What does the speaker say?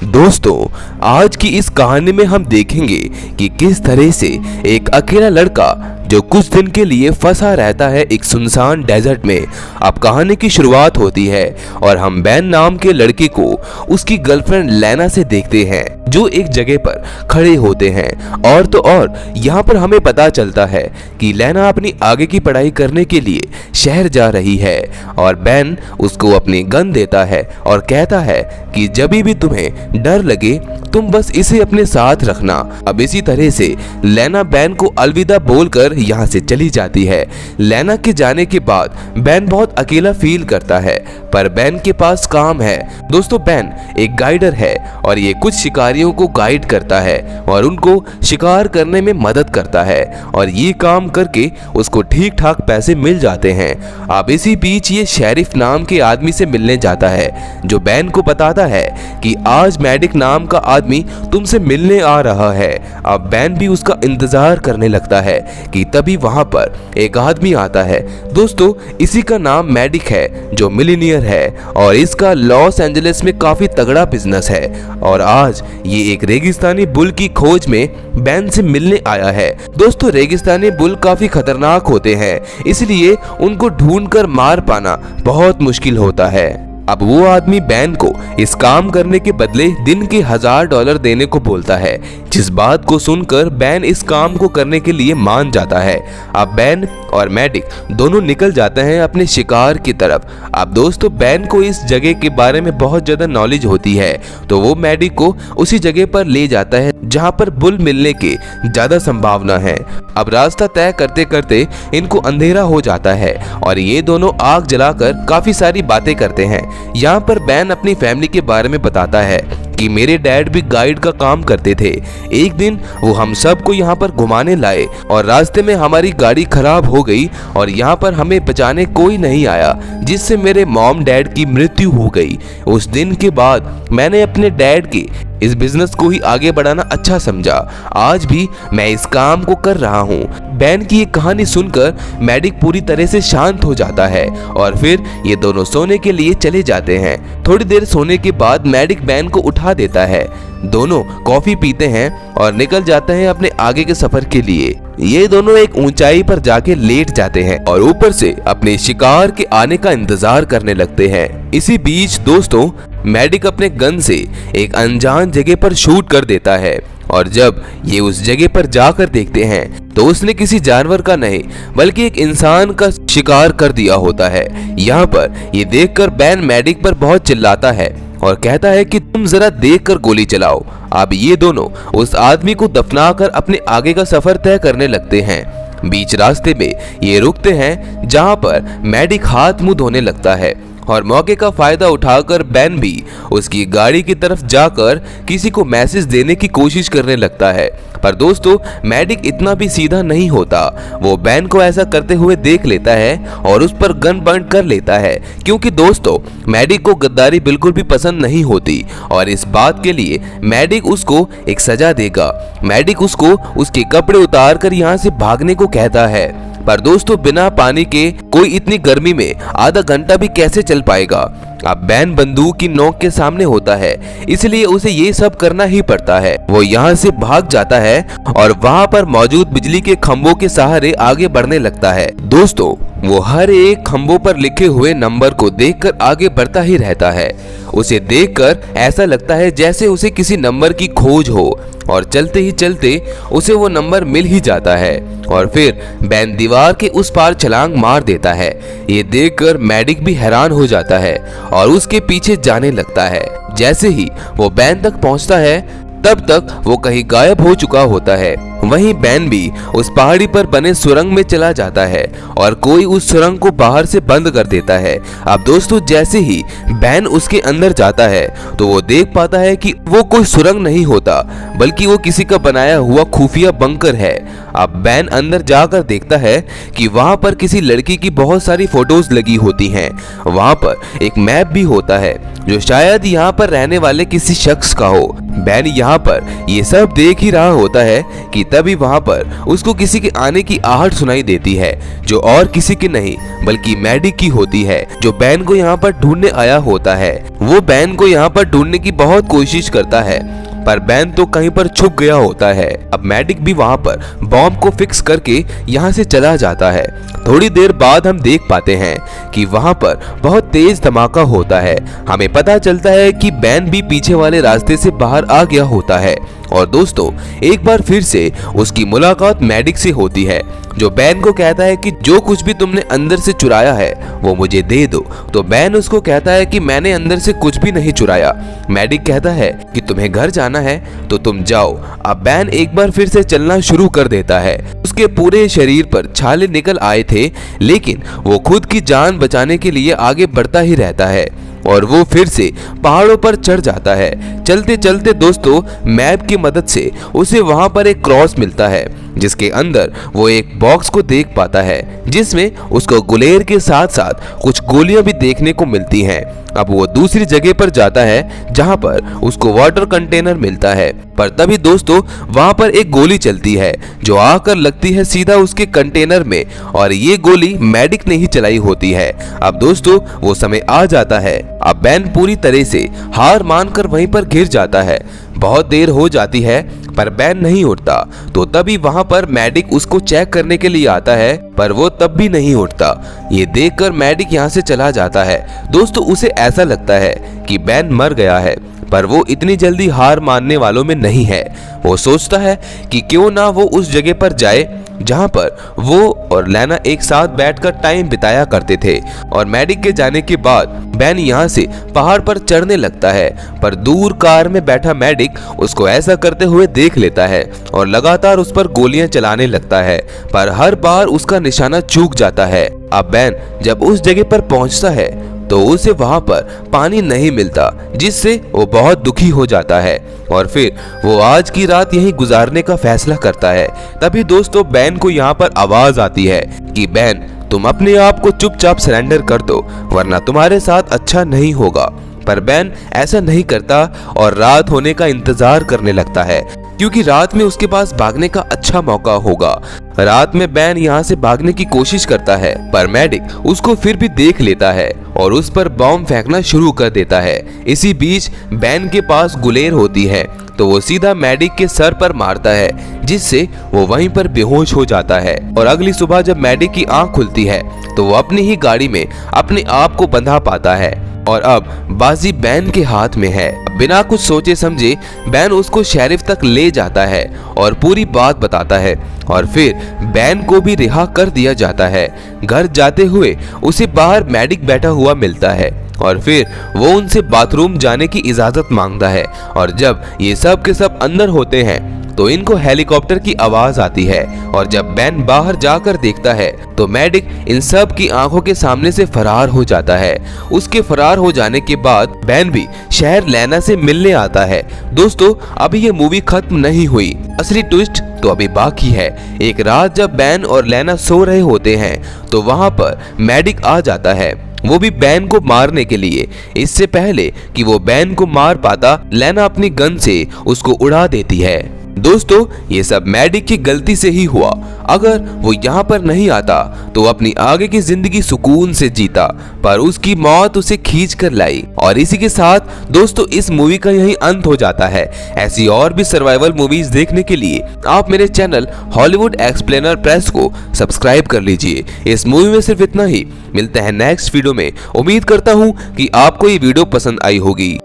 दोस्तों, आज की इस कहानी में हम देखेंगे कि किस तरह से एक अकेला लड़का जो कुछ दिन के लिए फंसा रहता है एक सुनसान डेजर्ट में। अब कहानी की शुरुआत होती है और हम बैन नाम के लड़के को उसकी गर्लफ्रेंड लेना से देखते हैं जो एक जगह पर खड़े होते हैं। और तो और यहाँ पर हमें पता चलता है कि लेना अपनी आगे की पढ़ाई करने के लिए शहर जा रही है और बैन उसको अपनी गन देता है और कहता है कि जब भी तुम्हें डर लगे तुम बस इसे अपने साथ रखना। अब इसी तरह से लेना बैन को अलविदा बोलकर यहाँ से चली जाती है। लेना के जाने के बाद बैन बहुत अकेला फील करता है, पर बैन के पास काम है। दोस्तों, बैन एक गाइडर है और ये कुछ शिकारियों को गाइड करता है और उनको शिकार करने में मदद करता है और ये काम करके उसको ठीक ठाक पैसे मिल जाते हैं। अब इसी बीच ये शेरिफ नाम के आदमी से मिलने जाता है जो बैन को बताता है कि आज मैडिक नाम का आदमी तुमसे मिलने आ रहा है। अब बैन भी उसका इंतजार करने लगता है कि तभी वहां पर एक आदमी आता है। दोस्तों, इसी का नाम मैडिक है जो मिलीनियर है और इसका लॉस एंजलिस में काफी तगड़ा बिजनेस है और आज ये एक रेगिस्तानी बुल की खोज में बैन से मिलने आया है। दोस्तों, रेगिस्तानी बुल काफी खतरनाक होते हैं, इसलिए उनको ढूंढकर मार पाना बहुत मुश्किल होता है। अब वो आदमी बैन को इस काम करने के बदले दिन के $1000 देने को बोलता है, जिस बात को सुनकर बैन इस काम को करने के लिए मान जाता है। अब बैन और मैडिक दोनों निकल जाते हैं अपने शिकार की तरफ। अब दोस्तों, बैन को इस जगह के बारे में बहुत ज्यादा नॉलेज होती है, तो वो मैडिक को उसी जगह पर ले जाता है जहाँ पर बुल मिलने की ज्यादा संभावना है। अब रास्ता तय करते करते इनको अंधेरा हो जाता है और ये दोनों आग जलाकर काफी सारी बातें करते हैं। यहाँ पर बैन अपनी फैमिली के बारे में बताता है कि मेरे डैड भी गाइड का काम करते थे। एक दिन वो हम सबको यहाँ पर घुमाने लाए और रास्ते में हमारी गाड़ी खराब हो गई और यहाँ पर हमें बचाने कोई नहीं आया, जिससे मेरे मॉम डैड की मृत्यु हो गई। उस दिन के बाद मैंने अपने डैड के इस बिजनेस को ही आगे बढ़ाना अच्छा समझा। आज भी मैं इस काम को कर रहा हूँ। बैन की ये कहानी सुनकर मैडिक पूरी तरह से शांत हो जाता है और फिर ये दोनों सोने के लिए चले जाते हैं। थोड़ी देर सोने के बाद मैडिक बैन को उठा देता है। दोनों कॉफी पीते हैं और निकल जाते हैं अपने आगे के सफर के लिए। ये दोनों एक ऊंचाई पर जाके लेट जाते हैं और ऊपर से अपने शिकार के आने का इंतजार करने लगते हैं। इसी बीच दोस्तों, मैडिक अपने गन से एक अनजान जगह पर शूट कर देता है और जब ये उस जगह पर जाकर देखते हैं तो उसने किसी जानवर का नहीं बल्कि एक इंसान का शिकार कर दिया होता है। यहाँ पर ये देखकर बैन मैडिक पर बहुत चिल्लाता है और कहता है कि तुम जरा देखकर गोली चलाओ। अब ये दोनों उस आदमी को दफनाकर अपने आगे का सफर तय करने लगते हैं। बीच रास्ते में ये रुकते हैं जहाँ पर मैडिक हाथ मुंह धोने लगता है और मौके का फायदा उठाकर बैन भी उसकी गाड़ी की तरफ जाकर किसी को मैसेज देने की कोशिश करने लगता है। पर दोस्तों, मैडिक इतना भी सीधा नहीं होता। वो बैन को ऐसा करते हुए देख लेता है और उस पर गन पॉइंट कर लेता है, क्योंकि दोस्तों मैडिक को गद्दारी बिल्कुल भी पसंद नहीं होती और इस बात के लिए मैडिक उसको एक सजा देगा। मैडिक उसको उसके कपड़े उतार कर यहाँ से भागने को कहता है, पर दोस्तों बिना पानी के कोई इतनी गर्मी में आधा घंटा भी कैसे चल पाएगा। अब बैन बंदूक की नोक के सामने होता है, इसलिए उसे ये सब करना ही पड़ता है। वो यहाँ से भाग जाता है और वहाँ पर मौजूद बिजली के खंभों के सहारे आगे बढ़ने लगता है। दोस्तों, वो हर एक खंभों पर लिखे हुए नंबर को देखकर आगे बढ़ता ही रहता है। उसे देखकर ऐसा लगता है जैसे उसे किसी नंबर की खोज हो और चलते ही चलते उसे वो नंबर मिल ही जाता है और फिर बैन दीवार के उस पार छलांग मार देता है। ये देखकर मैडिक भी हैरान हो जाता है और उसके पीछे जाने लगता है। जैसे ही वो बैन तक पहुंचता है तब तक वो कहीं गायब हो चुका होता है। वहीं बैन भी उस पहाड़ी पर बने सुरंग में चला जाता है और कोई उस सुरंग को बाहर से बंद कर देता है। अब दोस्तों, जैसे ही बैन उसके अंदर जाता है तो वो देख पाता है कि वो कोई सुरंग नहीं होता बल्कि वो किसी का बनाया हुआ खुफिया बंकर है। अब बैन अंदर जाकर देखता है कि वहां पर किसी लड़की की बहुत सारी फोटोज लगी होती हैं। वहां पर एक मैप भी होता है जो शायद यहाँ पर रहने वाले किसी शख्स का हो। बैन यहाँ पर ये सब देख ही रहा होता है कि तभी वहां पर उसको किसी के आने की आहट सुनाई देती है, जो और किसी की नहीं बल्कि मैडिक की होती है, जो बैन को यहाँ पर ढूंढने आया होता है। वो बैन को यहाँ पर ढूंढने की बहुत कोशिश करता है पर बैन तो कहीं पर छुप गया होता है। अब मैडिक भी वहां पर बॉम्ब को फिक्स करके यहाँ से चला जाता है। थोड़ी देर बाद हम देख पाते हैं कि वहां पर बहुत तेज धमाका होता है। हमें पता चलता है कि बैन भी पीछे वाले रास्ते से बाहर आ गया होता है। और दोस्तों एक बार फिर से उसकी मुलाकात मैडिक से होती है, जो बैन को कहता है कि जो कुछ भी तुमने अंदर से चुराया है वो मुझे दे दो। तो बैन उसको कहता है कि मैंने अंदर से कुछ भी नहीं चुराया। मैडिक कहता है कि तुम्हें घर जाना है तो तुम जाओ। अब बैन एक बार फिर से चलना शुरू कर देता है। उसके पूरे शरीर पर छाले निकल आए थे, लेकिन वो खुद की जान बचाने के लिए आगे बढ़ता ही रहता है और वो फिर से पहाड़ों पर चढ़ जाता है। चलते चलते दोस्तों मैप की मदद से उसे वहां पर एक क्रॉस मिलता है, जिसके अंदर वो एक बॉक्स को देख पाता है जिसमें उसको गुलेर के साथ साथ कुछ गोलियां भी देखने को मिलती हैं। अब वो दूसरी जगह पर जाता है जहां पर उसको वाटर कंटेनर मिलता है, पर तभी दोस्तों वहां पर एक गोली चलती है जो आकर लगती है सीधा उसके कंटेनर में, और ये गोली मैडिक ने ही चलाई होती है। अब दोस्तों वो समय आ जाता है। अब बैन पूरी तरह से हार मानकर वहीं पर गिर जाता है। बहुत देर हो जाती है पर बैन नहीं उठता। तो तभी वहां पर मैडिक उसको चेक करने के लिए आता है, पर वो तब भी नहीं उठता। ये देखकर मैडिक यहाँ से चला जाता है। दोस्तों उसे ऐसा लगता है कि बैन मर गया है, पर वो इतनी जल्दी हार मानने वालों में नहीं है। वो सोचता है कि क्यों ना वो उस जगह पर जाए जहां पर वो और लेना एक साथ बैठकर टाइम बिताया करते थे। और मैडिक के जाने के बाद बैन यहाँ से पहाड़ पर चढ़ने लगता है, पर दूर कार में बैठा मैडिक उसको ऐसा करते हुए देख लेता है और लगातार उस पर गोलियां चलाने लगता है, पर हर बार उसका निशाना चूक जाता है। अब बैन जब उस जगह पर पहुंचता है तो उसे वहां पर पानी नहीं मिलता, जिससे वो बहुत दुखी हो जाता है और फिर वो आज की रात यहीं गुजारने का फैसला करता है। तभी दोस्तों बैन को यहाँ पर आवाज आती है कि बैन तुम अपने आप को चुपचाप सरेंडर कर दो वरना तुम्हारे साथ अच्छा नहीं होगा। पर बैन ऐसा नहीं करता और रात होने का इंतजार करने लगता है, क्योंकि रात में उसके पास भागने का अच्छा मौका होगा। रात में बैन यहाँ से भागने की कोशिश करता है, पर मैडिक उसको फिर भी देख लेता है और उस पर बॉम्ब फेंकना शुरू कर देता है। इसी बीच बैन के पास गुलेर होती है, तो वो सीधा मैडिक के सर पर मारता है, जिससे वो वहीं पर बेहोश हो जाता है। और अगली सुबह जब मैडिक की आंख खुलती है तो वो अपनी ही गाड़ी में अपने आप को बंधा पाता है और अब बाजी बैन के हाथ में है। बिना कुछ सोचे समझे बैन उसको शेरिफ तक ले जाता है और पूरी बात बताता है और फिर बैन को भी रिहा कर दिया जाता है। घर जाते हुए उसे बाहर मैडिक बैठा हुआ मिलता है और फिर वो उनसे बाथरूम जाने की इजाजत मांगता है। और जब ये सब के सब अंदर होते हैं तो इनको हेलीकॉप्टर की आवाज आती है और जब बैन बाहर जाकर देखता है तो मैडिक इन सब की आंखों के सामने से फरार हो जाता है। उसके फरार हो जाने के बाद बैन भी शहर लेना से मिलने आता है। दोस्तों अभी ये मूवी खत्म नहीं हुई, असली ट्विस्ट तो अभी बाकी है। एक रात जब बैन और लेना सो रहे होते हैं तो वहां पर मैडिक आ जाता है, वो भी बैन को मारने के लिए। इससे पहले कि वो बैन को मार पाता लेना अपनी गन से उसको उड़ा देती है। दोस्तों ये सब मैडिक की गलती से ही हुआ। अगर वो यहाँ पर नहीं आता तो अपनी आगे की जिंदगी सुकून से जीता, पर उसकी मौत उसे खींच कर लाई। और इसी के साथ दोस्तों इस मूवी का यही अंत हो जाता है। ऐसी और भी सर्वाइवल मूवीज देखने के लिए आप मेरे चैनल हॉलीवुड एक्सप्लेनर प्रेस को सब्सक्राइब कर लीजिए। इस मूवी में सिर्फ इतना ही। मिलते हैं नेक्स्ट वीडियो में। उम्मीद करता हूँ कि आपको ये वीडियो पसंद आई होगी।